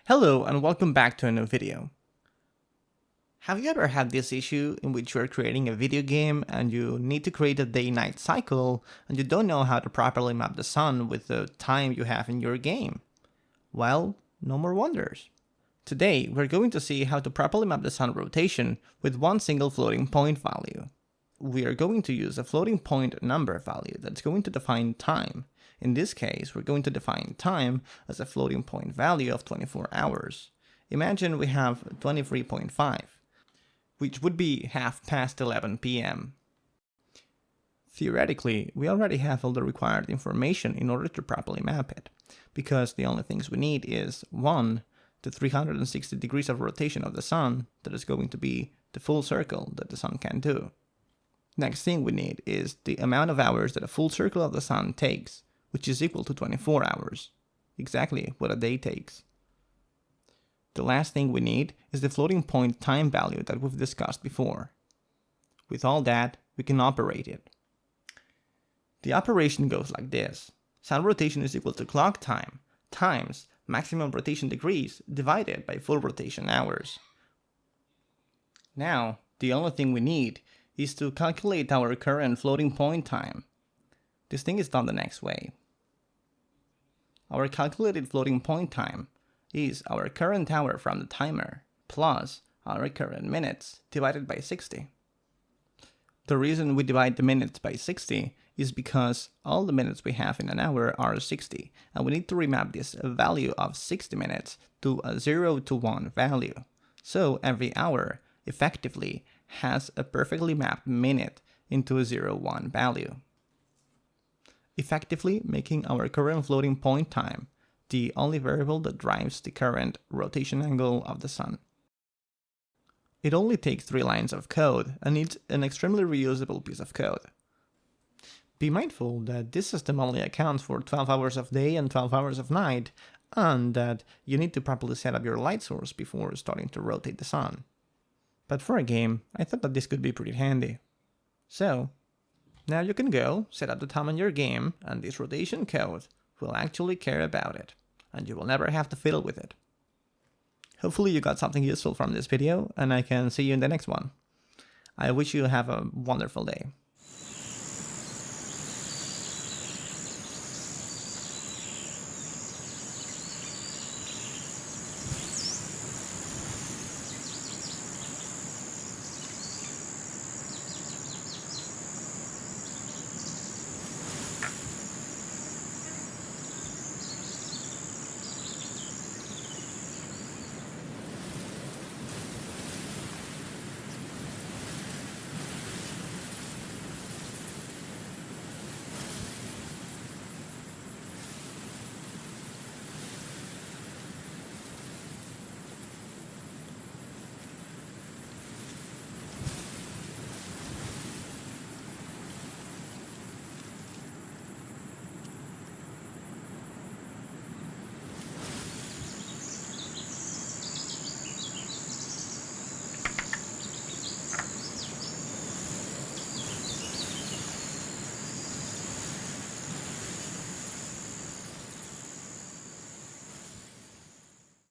Hello and welcome back to a new video. Have you ever had this issue in which you are creating a video game and you need to create a day-night cycle and you don't know how to properly map the sun with the time you have in your game? Well, no more wonders. Today we're going to see how to properly map the sun rotation with one single floating point value. We are going to use a floating point number value that's going to define time. In this case, we're going to define time as a floating point value of 24 hours. Imagine we have 23.5, which would be 11 p.m. Theoretically, we already have all the required information in order to properly map it, because the only things we need is 1, the 360 degrees of rotation of the sun, that is going to be the full circle that the sun can do. Next thing we need is the amount of hours that a full circle of the sun takes, which is equal to 24 hours, exactly what a day takes. The last thing we need is the floating point time value that we've discussed before. With all that, we can operate it. The operation goes like this. Sun rotation is equal to clock time times maximum rotation degrees divided by full rotation hours. Now, the only thing we need is to calculate our current floating point time. This thing is done the next way. Our calculated floating point time is our current hour from the timer plus our current minutes divided by 60. The reason we divide the minutes by 60 is because all the minutes we have in an hour are 60, and we need to remap this value of 60 minutes to a 0 to 1 value. So every hour effectively has a perfectly mapped minute into a 0-1 value, effectively making our current floating point time the only variable that drives the current rotation angle of the sun. It only takes 3 lines of code and it's an extremely reusable piece of code. Be mindful that this system only accounts for 12 hours of day and 12 hours of night, and that you need to properly set up your light source before starting to rotate the sun. But for a game, I thought that this could be pretty handy. So, now you can go, set up the time on your game, and this rotation code will actually care about it, and you will never have to fiddle with it. Hopefully you got something useful from this video, and I can see you in the next one. I wish you have a wonderful day.